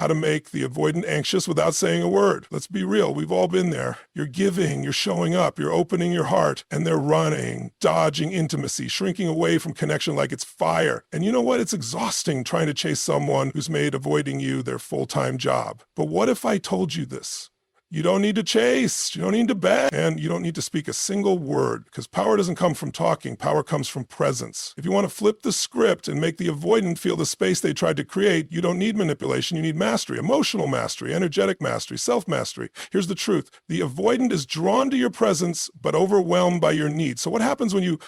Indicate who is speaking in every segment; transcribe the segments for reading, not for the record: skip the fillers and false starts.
Speaker 1: how to make the avoidant anxious without saying a word. Let's be real. We've all been there. You're giving, you're showing up, you're opening your heart, and they're running, dodging intimacy, shrinking away from connection like it's fire. And you know what? It's exhausting trying to chase someone who's made avoiding you their full-time job. But what if I told you this? You don't need to chase, you don't need to beg, and you don't need to speak a single word, because power doesn't come from talking, power comes from presence. If you want to flip the script and make the avoidant feel the space they tried to create, you don't need manipulation, you need mastery, emotional mastery, energetic mastery, self-mastery. Here's the truth. The avoidant is drawn to your presence, but overwhelmed by your needs. So what happens when you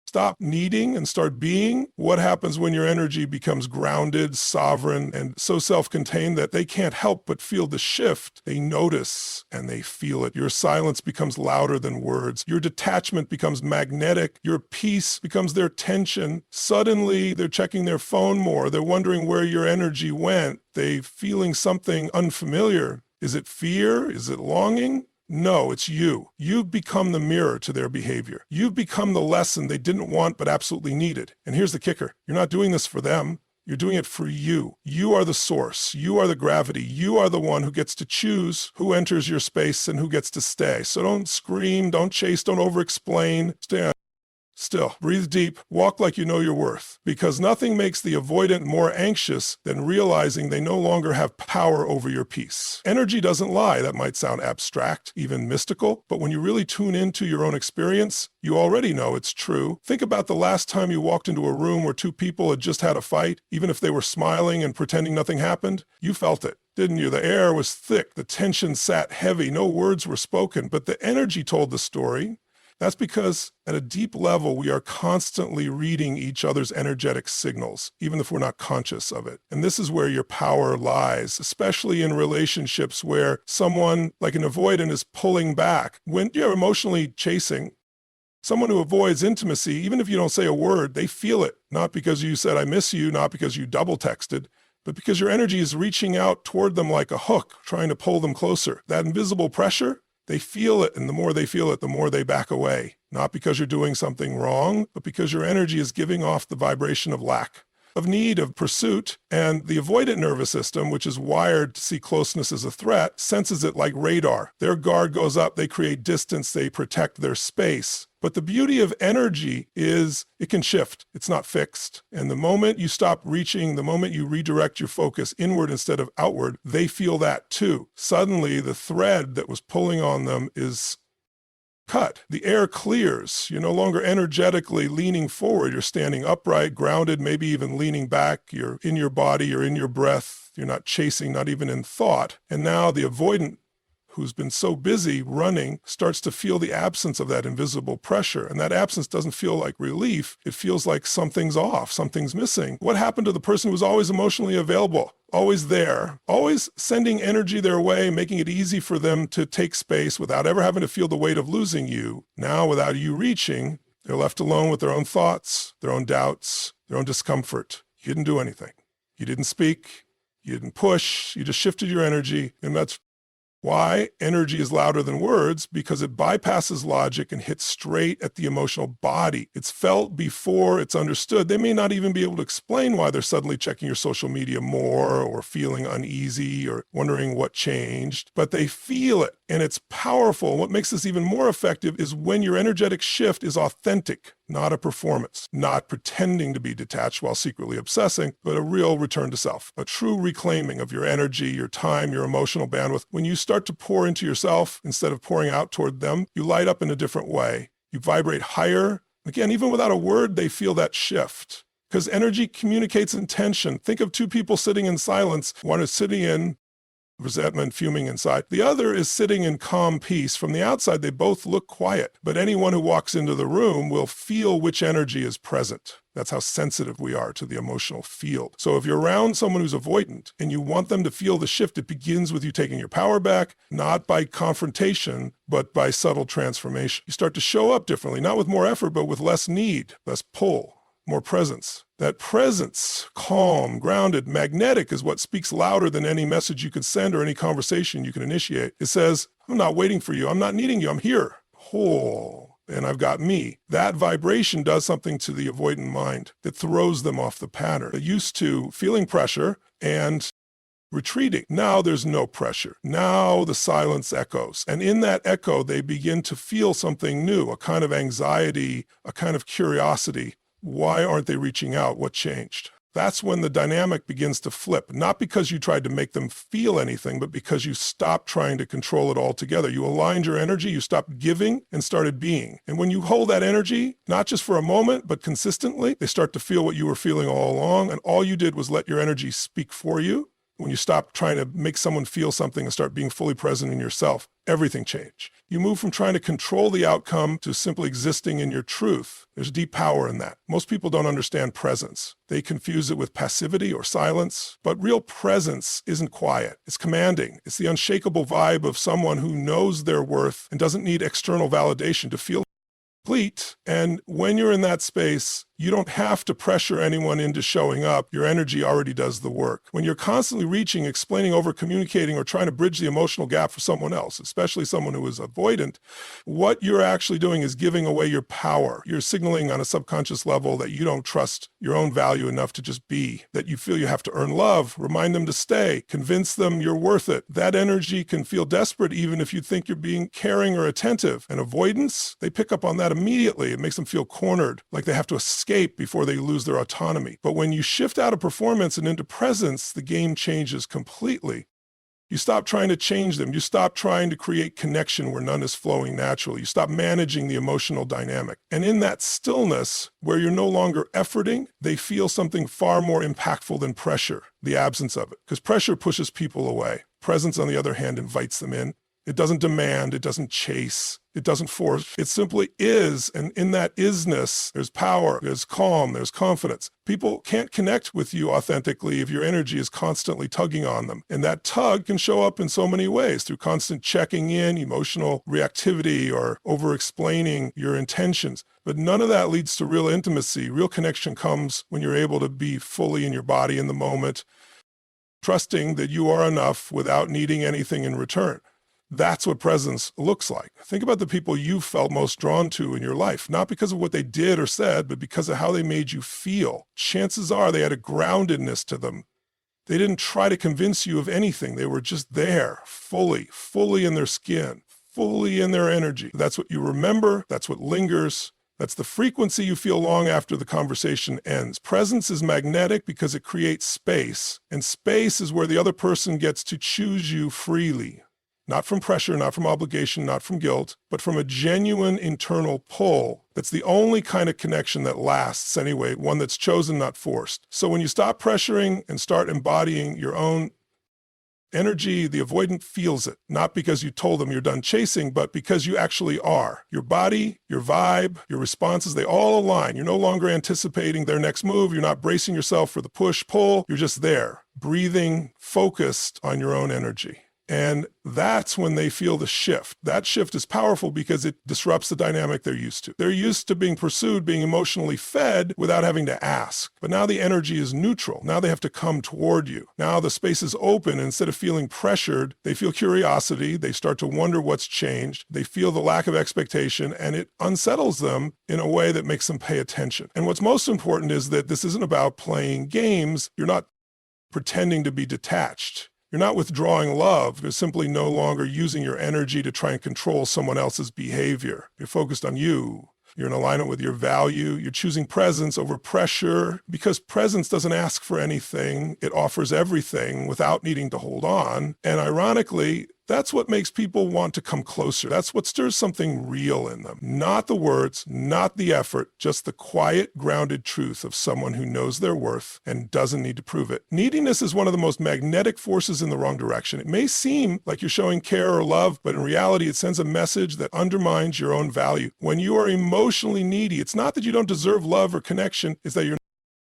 Speaker 1: stop needing and start being? What happens when your energy becomes grounded, sovereign, and so self-contained that they can't help but feel the shift? They notice and they feel it. Your silence becomes louder than words. Your detachment becomes magnetic. Your peace becomes their tension. Suddenly, they're checking their phone more. They're wondering where your energy went. They're feeling something unfamiliar. Is it fear? Is it longing? No, it's you. You've become the mirror to their behavior. You've become the lesson they didn't want but absolutely needed. And here's the kicker. You're not doing this for them. You're doing it for you. You are the source. You are the gravity. You are the one who gets to choose who enters your space and who gets to stay. So don't scream, don't chase, don't over-explain. Stay still, breathe deep, walk like you know your worth, because nothing makes the avoidant more anxious than realizing they no longer have power over your peace. Energy doesn't lie. That might sound abstract, even mystical, but when you really tune into your own experience, you already know it's true. Think about the last time you walked into a room where two people had just had a fight, even if they were smiling and pretending nothing happened. You felt it, didn't you? The air was thick, the tension sat heavy, no words were spoken, but the energy told the story. That's because at a deep level, we are constantly reading each other's energetic signals, even if we're not conscious of it. And this is where your power lies, especially in relationships where someone like an avoidant is pulling back. When you're emotionally chasing, someone who avoids intimacy, even if you don't say a word, they feel it. Not because you said, I miss you, not because you double texted, but because your energy is reaching out toward them like a hook, trying to pull them closer. That invisible pressure, they feel it, and the more they feel it, the more they back away. Not because you're doing something wrong, but because your energy is giving off the vibration of lack, of need, of pursuit, and the avoidant nervous system, which is wired to see closeness as a threat, senses it like radar. Their guard goes up, they create distance, they protect their space. But the beauty of energy is it can shift. It's not fixed. And the moment you stop reaching, the moment you redirect your focus inward instead of outward, they feel that too. Suddenly, the thread that was pulling on them is cut. The air clears. You're no longer energetically leaning forward. You're standing upright, grounded, maybe even leaning back. You're in your body, you're in your breath. You're not chasing, not even in thought. And now the avoidant, who's been so busy running, starts to feel the absence of that invisible pressure. And that absence doesn't feel like relief. It feels like something's off, something's missing. What happened to the person who was always emotionally available, always there, always sending energy their way, making it easy for them to take space without ever having to feel the weight of losing you? Now, without you reaching, they're left alone with their own thoughts, their own doubts, their own discomfort. You didn't do anything. You didn't speak. You didn't push. You just shifted your energy, and that's why energy is louder than words, because it bypasses logic and hits straight at the emotional body. It's felt before it's understood. They may not even be able to explain why they're suddenly checking your social media more or feeling uneasy or wondering what changed, but they feel it and it's powerful. What makes this even more effective is when your energetic shift is authentic, not a performance, not pretending to be detached while secretly obsessing, but a real return to self, a true reclaiming of your energy, your time, your emotional bandwidth. When you start to pour into yourself instead of pouring out toward them, you light up in a different way. You vibrate higher. Again, even without a word, they feel that shift because energy communicates intention. Think of two people sitting in silence. One is sitting in resentment, fuming inside. The other is sitting in calm peace. From the outside, they both look quiet, but anyone who walks into the room will feel which energy is present. That's how sensitive we are to the emotional field. So if you're around someone who's avoidant and you want them to feel the shift, it begins with you taking your power back, not by confrontation, but by subtle transformation. You start to show up differently, not with more effort, but with less need, less pull, more presence. That presence, calm, grounded, magnetic, is what speaks louder than any message you can send or any conversation you can initiate. It says, I'm not waiting for you. I'm not needing you. I'm here, whole, and I've got me. That vibration does something to the avoidant mind that throws them off the pattern. They're used to feeling pressure and retreating. Now there's no pressure. Now the silence echoes. And in that echo, they begin to feel something new, a kind of anxiety, a kind of curiosity. Why aren't they reaching out? What changed? That's when the dynamic begins to flip, not because you tried to make them feel anything, but because you stopped trying to control it altogether. You aligned your energy, you stopped giving and started being. And when you hold that energy, not just for a moment, but consistently, they start to feel what you were feeling all along. And all you did was let your energy speak for you. When you stop trying to make someone feel something and start being fully present in yourself, everything changed. You move from trying to control the outcome to simply existing in your truth. There's deep power in that. Most people don't understand presence. They confuse it with passivity or silence. But real presence isn't quiet. It's commanding. It's the unshakable vibe of someone who knows their worth and doesn't need external validation to feel complete. And when you're in that space, you don't have to pressure anyone into showing up. Your energy already does the work. When you're constantly reaching, explaining, over-communicating, or trying to bridge the emotional gap for someone else, especially someone who is avoidant, what you're actually doing is giving away your power. You're signaling on a subconscious level that you don't trust your own value enough to just be, that you feel you have to earn love, remind them to stay, convince them you're worth it. That energy can feel desperate even if you think you're being caring or attentive. And avoidance, they pick up on that immediately. It makes them feel cornered, like they have to escape before they lose their autonomy. But when you shift out of performance and into presence, the game changes completely. You stop trying to change them. You stop trying to create connection where none is flowing naturally. You stop managing the emotional dynamic. And in that stillness, where you're no longer efforting, they feel something far more impactful than pressure, the absence of it. Because pressure pushes people away. Presence, on the other hand, invites them in. It doesn't demand, it doesn't chase, it doesn't force. It simply is, and in that isness, there's power, there's calm, there's confidence. People can't connect with you authentically if your energy is constantly tugging on them. And that tug can show up in so many ways, through constant checking in, emotional reactivity, or over-explaining your intentions. But none of that leads to real intimacy. Real connection comes when you're able to be fully in your body in the moment, trusting that you are enough without needing anything in return. That's what presence looks like. Think about the people you felt most drawn to in your life, not because of what they did or said, but because of how they made you feel. Chances are they had a groundedness to them. They didn't try to convince you of anything. They were just there, fully in their skin, fully in their energy. That's what you remember. That's what lingers. That's the frequency you feel long after the conversation ends. Presence is magnetic because it creates space, and space is where the other person gets to choose you freely. Not from pressure, not from obligation, not from guilt, but from a genuine internal pull. That's the only kind of connection that lasts anyway, one that's chosen, not forced. So when you stop pressuring and start embodying your own energy, the avoidant feels it, not because you told them you're done chasing, but because you actually are. Your body, your vibe, your responses, they all align. You're no longer anticipating their next move. You're not bracing yourself for the push-pull. You're just there, breathing, focused on your own energy. And that's when they feel the shift. That shift is powerful because it disrupts the dynamic they're used to. They're used to being pursued, being emotionally fed without having to ask. But now the energy is neutral. Now they have to come toward you. Now the space is open. Instead of feeling pressured, they feel curiosity. They start to wonder what's changed. They feel the lack of expectation, and it unsettles them in a way that makes them pay attention. And what's most important is that this isn't about playing games. You're not pretending to be detached. You're not withdrawing love. You're simply no longer using your energy to try and control someone else's behavior. You're focused on you. You're in alignment with your value. You're choosing presence over pressure because presence doesn't ask for anything. It offers everything without needing to hold on. And ironically, that's what makes people want to come closer. That's what stirs something real in them. Not the words, not the effort, just the quiet, grounded truth of someone who knows their worth and doesn't need to prove it. Neediness is one of the most magnetic forces in the wrong direction. It may seem like you're showing care or love, but in reality, it sends a message that undermines your own value. When you are emotionally needy, it's not that you don't deserve love or connection, it's that you're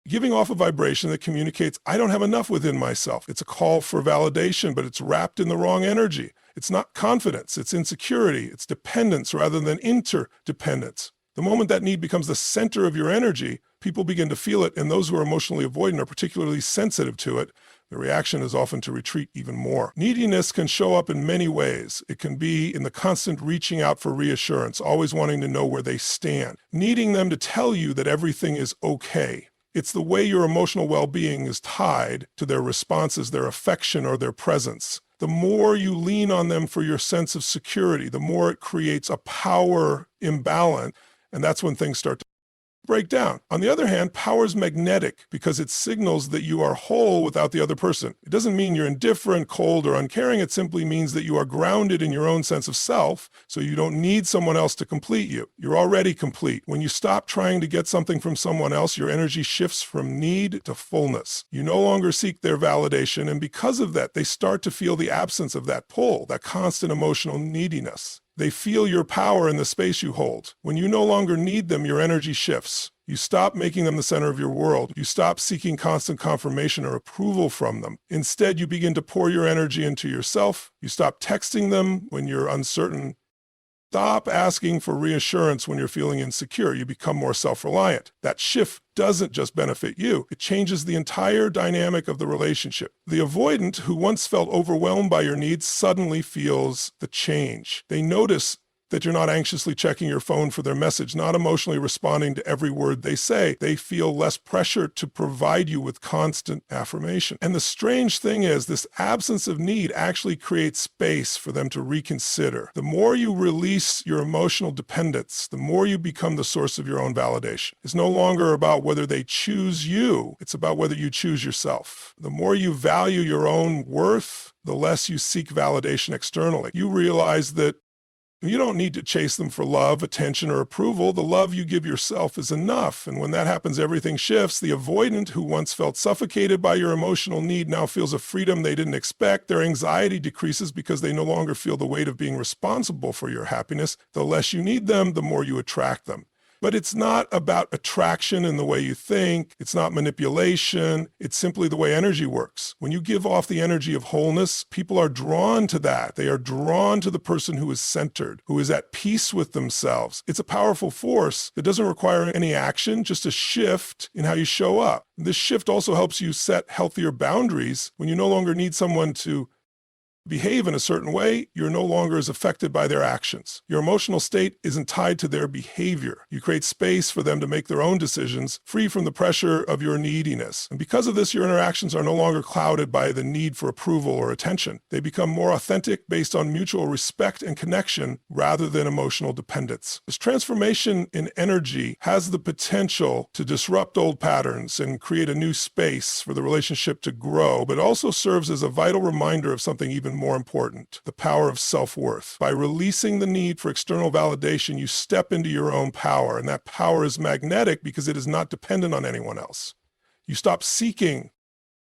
Speaker 1: giving off a vibration that communicates, I don't have enough within myself. It's a call for validation, but it's wrapped in the wrong energy. It's not confidence, it's insecurity, it's dependence rather than interdependence. The moment that need becomes the center of your energy, people begin to feel it, and those who are emotionally avoidant are particularly sensitive to it. The reaction is often to retreat even more. Neediness can show up in many ways. It can be in the constant reaching out for reassurance, always wanting to know where they stand, needing them to tell you that everything is okay. It's the way your emotional well-being is tied to their responses, their affection, or their presence. The more you lean on them for your sense of security, the more it creates a power imbalance, and that's when things start to break down. On the other hand, power is magnetic because it signals that you are whole without the other person. It doesn't mean you're indifferent, cold, or uncaring. It simply means that you are grounded in your own sense of self, so you don't need someone else to complete you. You're already complete. When you stop trying to get something from someone else, your energy shifts from need to fullness. You no longer seek their validation, and because of that, they start to feel the absence of that pull, that constant emotional neediness. They feel your power in the space you hold. When you no longer need them, your energy shifts. You stop making them the center of your world. You stop seeking constant confirmation or approval from them. Instead, you begin to pour your energy into yourself. You stop texting them when you're uncertain. Stop asking for reassurance when you're feeling insecure. You become more self-reliant. That shift doesn't just benefit you. It changes the entire dynamic of the relationship. The avoidant who once felt overwhelmed by your needs suddenly feels the change. They notice that you're not anxiously checking your phone for their message, not emotionally responding to every word they say. They feel less pressure to provide you with constant affirmation. And the strange thing is, this absence of need actually creates space for them to reconsider. The more you release your emotional dependence, the more you become the source of your own validation. It's no longer about whether they choose you, it's about whether you choose yourself. The more you value your own worth, the less you seek validation externally. You realize that you don't need to chase them for love, attention, or approval. The love you give yourself is enough. And when that happens, everything shifts. The avoidant who once felt suffocated by your emotional need now feels a freedom they didn't expect. Their anxiety decreases because they no longer feel the weight of being responsible for your happiness. The less you need them, the more you attract them. But it's not about attraction in the way you think. It's not manipulation. It's simply the way energy works. When you give off the energy of wholeness, people are drawn to that. They are drawn to the person who is centered, who is at peace with themselves. It's a powerful force that doesn't require any action, just a shift in how you show up. This shift also helps you set healthier boundaries. When you no longer need someone to behave in a certain way, you're no longer as affected by their actions. Your emotional state isn't tied to their behavior. You create space for them to make their own decisions, free from the pressure of your neediness. And because of this, your interactions are no longer clouded by the need for approval or attention. They become more authentic based on mutual respect and connection rather than emotional dependence. This transformation in energy has the potential to disrupt old patterns and create a new space for the relationship to grow, but also serves as a vital reminder of something even more important: the power of self-worth. By releasing the need for external validation, you step into your own power, and that power is magnetic because it is not dependent on anyone else. You stop seeking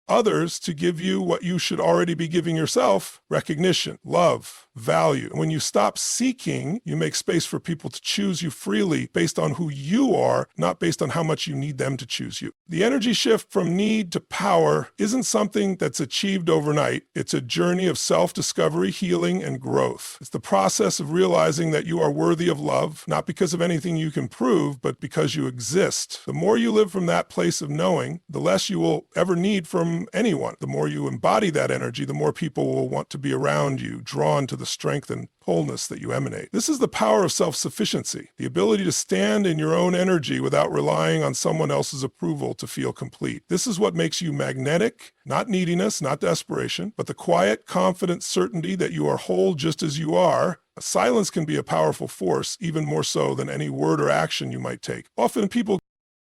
Speaker 1: others to give you what you should already be giving yourself: recognition, love, value. When you stop seeking, you make space for people to choose you freely based on who you are, not based on how much you need them to choose you. The energy shift from need to power isn't something that's achieved overnight. It's a journey of self-discovery, healing, and growth. It's the process of realizing that you are worthy of love, not because of anything you can prove, but because you exist. The more you live from that place of knowing, the less you will ever need from anyone. The more you embody that energy, the more people will want to be around you, drawn to the strength and wholeness that you emanate. This is the power of self-sufficiency, the ability to stand in your own energy without relying on someone else's approval to feel complete. This is what makes you magnetic, not neediness, not desperation, but the quiet, confident certainty that you are whole just as you are. Silence can be a powerful force, even more so than any word or action you might take. Often people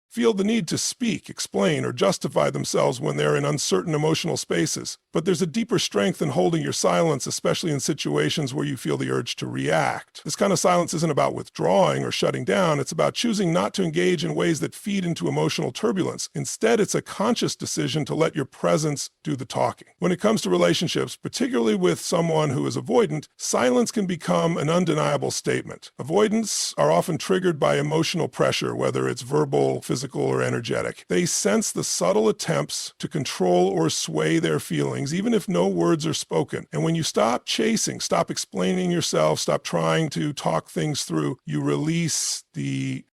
Speaker 1: feel the need to speak, explain, or justify themselves when they're in uncertain emotional spaces. But there's a deeper strength in holding your silence, especially in situations where you feel the urge to react. This kind of silence isn't about withdrawing or shutting down. It's about choosing not to engage in ways that feed into emotional turbulence. Instead, it's a conscious decision to let your presence do the talking. When it comes to relationships, particularly with someone who is avoidant, silence can become an undeniable statement. Avoidants are often triggered by emotional pressure, whether it's verbal, physical, or energetic. They sense the subtle attempts to control or sway their feelings, even if no words are spoken. And when you stop chasing, stop explaining yourself, stop trying to talk things through, you release the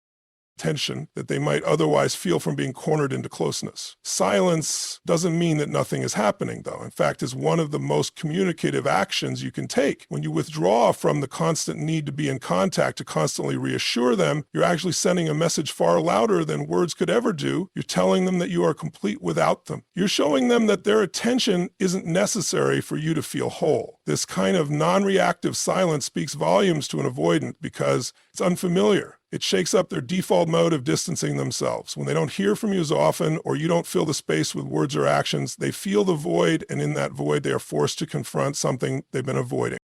Speaker 1: tension that they might otherwise feel from being cornered into closeness. Silence doesn't mean that nothing is happening, though. In fact, is one of the most communicative actions you can take. When you withdraw from the constant need to be in contact, to constantly reassure them, you're actually sending a message far louder than words could ever do. You're telling them that you are complete without them. You're showing them that their attention isn't necessary for you to feel whole. This kind of non-reactive silence speaks volumes to an avoidant because it's unfamiliar. It shakes up their default mode of distancing themselves. When they don't hear from you as often, or you don't fill the space with words or actions, they feel the void, and in that void, they are forced to confront something they've been avoiding.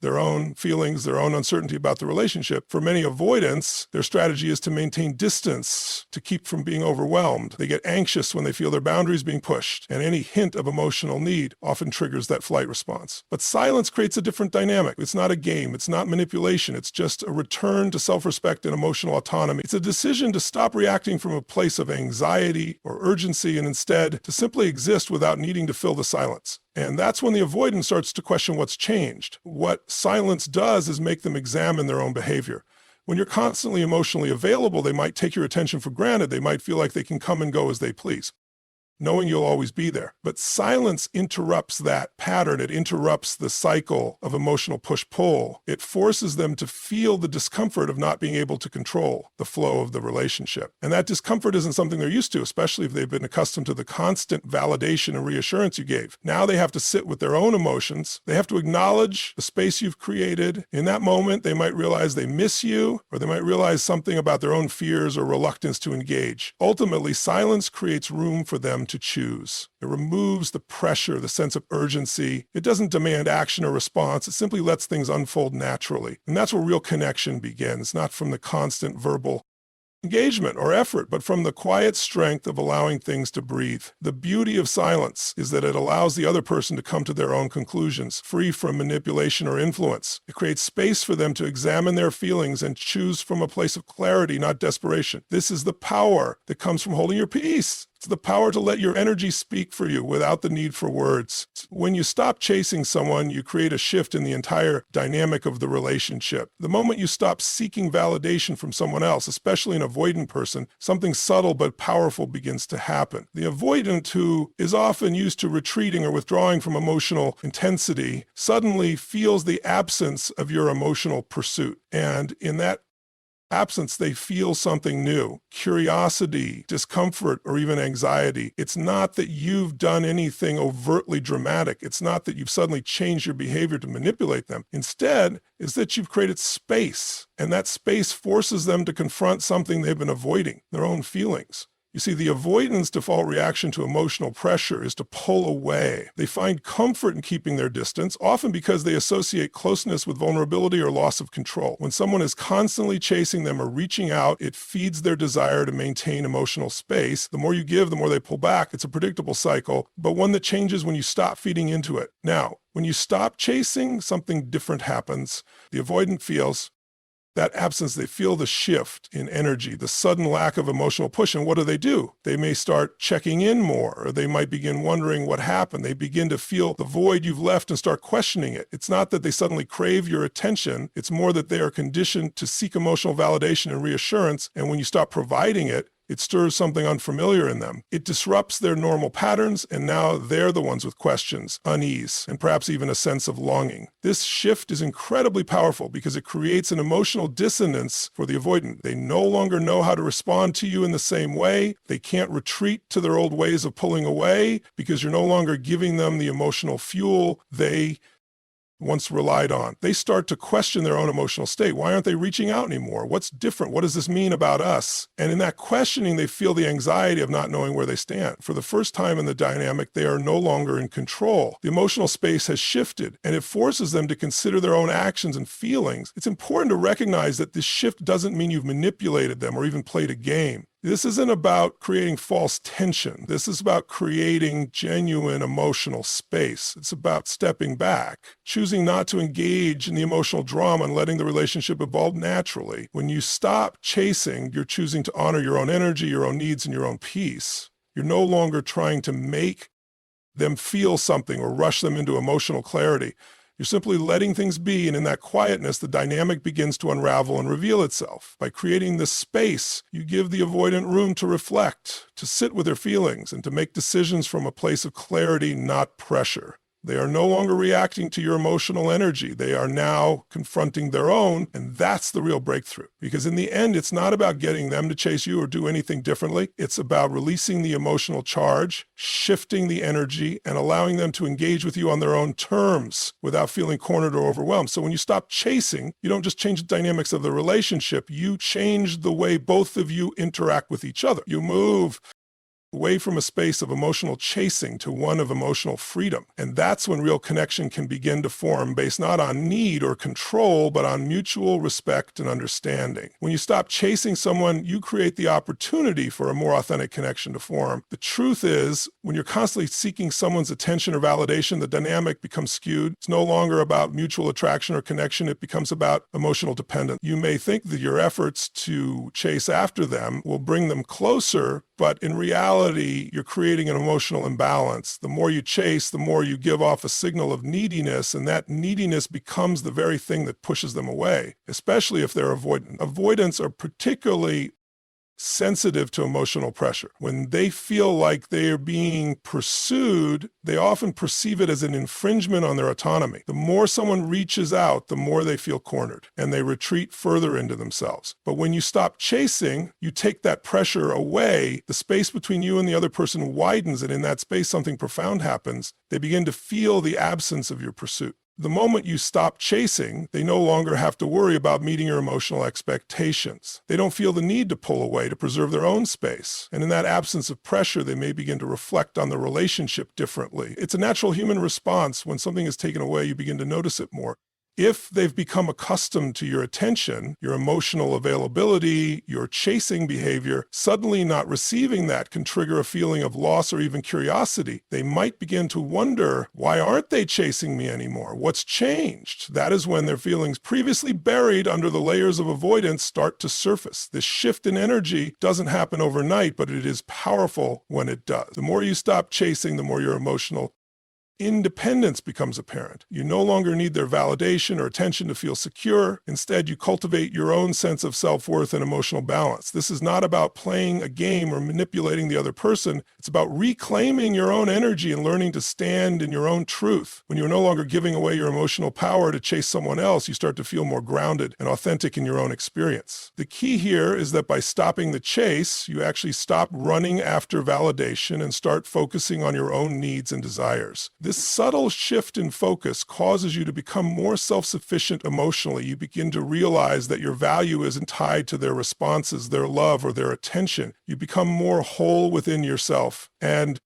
Speaker 1: Their own feelings, their own uncertainty about the relationship. For many avoidants, their strategy is to maintain distance, to keep from being overwhelmed. They get anxious when they feel their boundaries being pushed, and any hint of emotional need often triggers that flight response. But silence creates a different dynamic. It's not a game. It's not manipulation. It's just a return to self-respect and emotional autonomy. It's a decision to stop reacting from a place of anxiety or urgency and instead to simply exist without needing to fill the silence. And that's when the avoidant starts to question what's changed. What silence does is make them examine their own behavior. When you're constantly emotionally available, they might take your attention for granted. They might feel like they can come and go as they please, knowing you'll always be there. But silence interrupts that pattern. It interrupts the cycle of emotional push-pull. It forces them to feel the discomfort of not being able to control the flow of the relationship. And that discomfort isn't something they're used to, especially if they've been accustomed to the constant validation and reassurance you gave. Now they have to sit with their own emotions. They have to acknowledge the space you've created. In that moment, they might realize they miss you, or they might realize something about their own fears or reluctance to engage. Ultimately, silence creates room for them to choose. It removes the pressure, the sense of urgency. It doesn't demand action or response. It simply lets things unfold naturally. And that's where real connection begins, not from the constant verbal engagement or effort, but from the quiet strength of allowing things to breathe. The beauty of silence is that it allows the other person to come to their own conclusions, free from manipulation or influence. It creates space for them to examine their feelings and choose from a place of clarity, not desperation. This is the power that comes from holding your peace. It's the power to let your energy speak for you without the need for words. When you stop chasing someone, you create a shift in the entire dynamic of the relationship. The moment you stop seeking validation from someone else, especially an avoidant person, something subtle but powerful begins to happen. The avoidant, who is often used to retreating or withdrawing from emotional intensity, suddenly feels the absence of your emotional pursuit. And in that absence, they feel something new: curiosity, discomfort, or even anxiety. It's not that you've done anything overtly dramatic. It's not that you've suddenly changed your behavior to manipulate them. Instead, is that you've created space, and that space forces them to confront something they've been avoiding, their own feelings. You see, the avoidant's default reaction to emotional pressure is to pull away. They find comfort in keeping their distance, often because they associate closeness with vulnerability or loss of control. When someone is constantly chasing them or reaching out, it feeds their desire to maintain emotional space. The more you give, the more they pull back. It's a predictable cycle, but one that changes when you stop feeding into it. Now, when you stop chasing, something different happens. The avoidant feels that absence. They feel the shift in energy, the sudden lack of emotional push. And what do? They may start checking in more, or they might begin wondering what happened. They begin to feel the void you've left and start questioning it. It's not that they suddenly crave your attention. It's more that they are conditioned to seek emotional validation and reassurance. And when you stop providing it, it stirs something unfamiliar in them. It disrupts their normal patterns, and now they're the ones with questions, unease, and perhaps even a sense of longing. This shift is incredibly powerful because it creates an emotional dissonance for the avoidant. They no longer know how to respond to you in the same way. They can't retreat to their old ways of pulling away because you're no longer giving them the emotional fuel they once relied on. They start to question their own emotional state. Why aren't they reaching out anymore? What's different? What does this mean about us? And in that questioning, they feel the anxiety of not knowing where they stand. For the first time in the dynamic, they are no longer in control. The emotional space has shifted, and it forces them to consider their own actions and feelings. It's important to recognize that this shift doesn't mean you've manipulated them or even played a game. This isn't about creating false tension. This is about creating genuine emotional space. It's about stepping back, choosing not to engage in the emotional drama and letting the relationship evolve naturally. When you stop chasing, you're choosing to honor your own energy, your own needs, and your own peace. You're no longer trying to make them feel something or rush them into emotional clarity. You're simply letting things be, and in that quietness, the dynamic begins to unravel and reveal itself. By creating this space, you give the avoidant room to reflect, to sit with their feelings, and to make decisions from a place of clarity, not pressure. They are no longer reacting to your emotional energy. They are now confronting their own, and that's the real breakthrough. Because in the end, it's not about getting them to chase you or do anything differently. It's about releasing the emotional charge, shifting the energy, and allowing them to engage with you on their own terms without feeling cornered or overwhelmed. So when you stop chasing, you don't just change the dynamics of the relationship, you change the way both of you interact with each other. You move away from a space of emotional chasing to one of emotional freedom. And that's when real connection can begin to form, based not on need or control, but on mutual respect and understanding. When you stop chasing someone, you create the opportunity for a more authentic connection to form. The truth is, when you're constantly seeking someone's attention or validation, the dynamic becomes skewed. It's no longer about mutual attraction or connection. It becomes about emotional dependence. You may think that your efforts to chase after them will bring them closer, but in reality, you're creating an emotional imbalance. The more you chase, the more you give off a signal of neediness, and that neediness becomes the very thing that pushes them away, especially if they're avoidant. Avoidants are particularly sensitive to emotional pressure. When they feel like they are being pursued, they often perceive it as an infringement on their autonomy. The more someone reaches out, the more they feel cornered, and they retreat further into themselves. But when you stop chasing, you take that pressure away, the space between you and the other person widens, and in that space something profound happens. They begin to feel the absence of your pursuit. The moment you stop chasing, they no longer have to worry about meeting your emotional expectations. They don't feel the need to pull away to preserve their own space. And in that absence of pressure, they may begin to reflect on the relationship differently. It's a natural human response. When something is taken away, you begin to notice it more. If they've become accustomed to your attention, your emotional availability, your chasing behavior, suddenly not receiving that can trigger a feeling of loss or even curiosity. They might begin to wonder, why aren't they chasing me anymore? What's changed? That is when their feelings previously buried under the layers of avoidance start to surface. This shift in energy doesn't happen overnight, but it is powerful when it does. The more you stop chasing, the more your emotional independence becomes apparent. You no longer need their validation or attention to feel secure. Instead, you cultivate your own sense of self-worth and emotional balance. This is not about playing a game or manipulating the other person. It's about reclaiming your own energy and learning to stand in your own truth. When you're no longer giving away your emotional power to chase someone else, you start to feel more grounded and authentic in your own experience. The key here is that by stopping the chase, you actually stop running after validation and start focusing on your own needs and desires. This subtle shift in focus causes you to become more self-sufficient emotionally. You begin to realize that your value isn't tied to their responses, their love, or their attention. You become more whole within yourself, and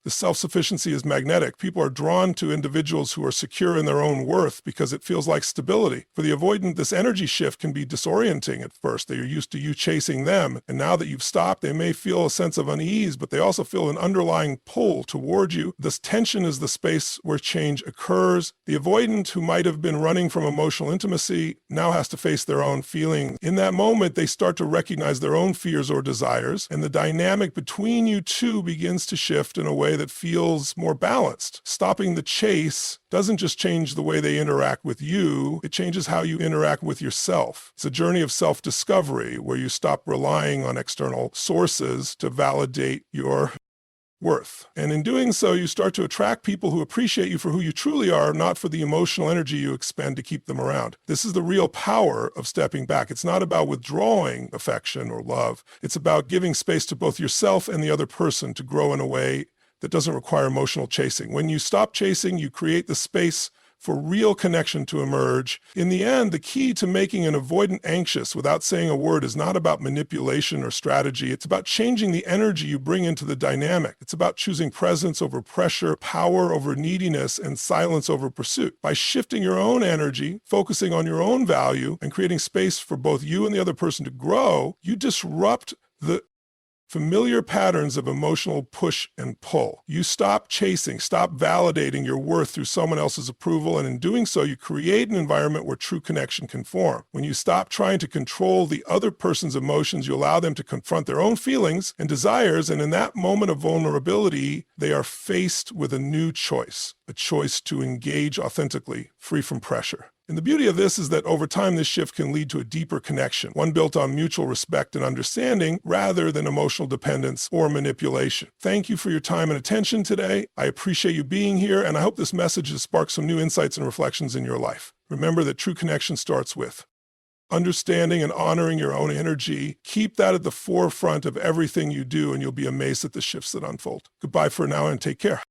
Speaker 1: the self-sufficiency is magnetic. People are drawn to individuals who are secure in their own worth because it feels like stability. For the avoidant, this energy shift can be disorienting at first. They are used to you chasing them, and now that you've stopped, they may feel a sense of unease, but they also feel an underlying pull toward you. This tension is the space where change occurs. The avoidant, who might have been running from emotional intimacy, now has to face their own feelings. In that moment, they start to recognize their own fears or desires, and the dynamic between you two begins to shift in a way that feels more balanced. Stopping the chase doesn't just change the way they interact with you, it changes how you interact with yourself. It's a journey of self-discovery where you stop relying on external sources to validate your worth. And in doing so, you start to attract people who appreciate you for who you truly are, not for the emotional energy you expend to keep them around. This is the real power of stepping back. It's not about withdrawing affection or love. It's about giving space to both yourself and the other person to grow in a way that doesn't require emotional chasing. When you stop chasing, you create the space for real connection to emerge. In the end, the key to making an avoidant anxious without saying a word is not about manipulation or strategy. It's about changing the energy you bring into the dynamic. It's about choosing presence over pressure, power over neediness, and silence over pursuit. By shifting your own energy, focusing on your own value, and creating space for both you and the other person to grow, you disrupt the Familiar patterns of emotional push and pull. You stop chasing, stop validating your worth through someone else's approval, and in doing so, you create an environment where true connection can form. When you stop trying to control the other person's emotions, you allow them to confront their own feelings and desires, and in that moment of vulnerability, they are faced with a new choice, a choice to engage authentically, free from pressure. And the beauty of this is that over time, this shift can lead to a deeper connection, one built on mutual respect and understanding rather than emotional dependence or manipulation. Thank you for your time and attention today. I appreciate you being here, and I hope this message has sparked some new insights and reflections in your life. Remember that true connection starts with understanding and honoring your own energy. Keep that at the forefront of everything you do, and you'll be amazed at the shifts that unfold. Goodbye for now, and take care.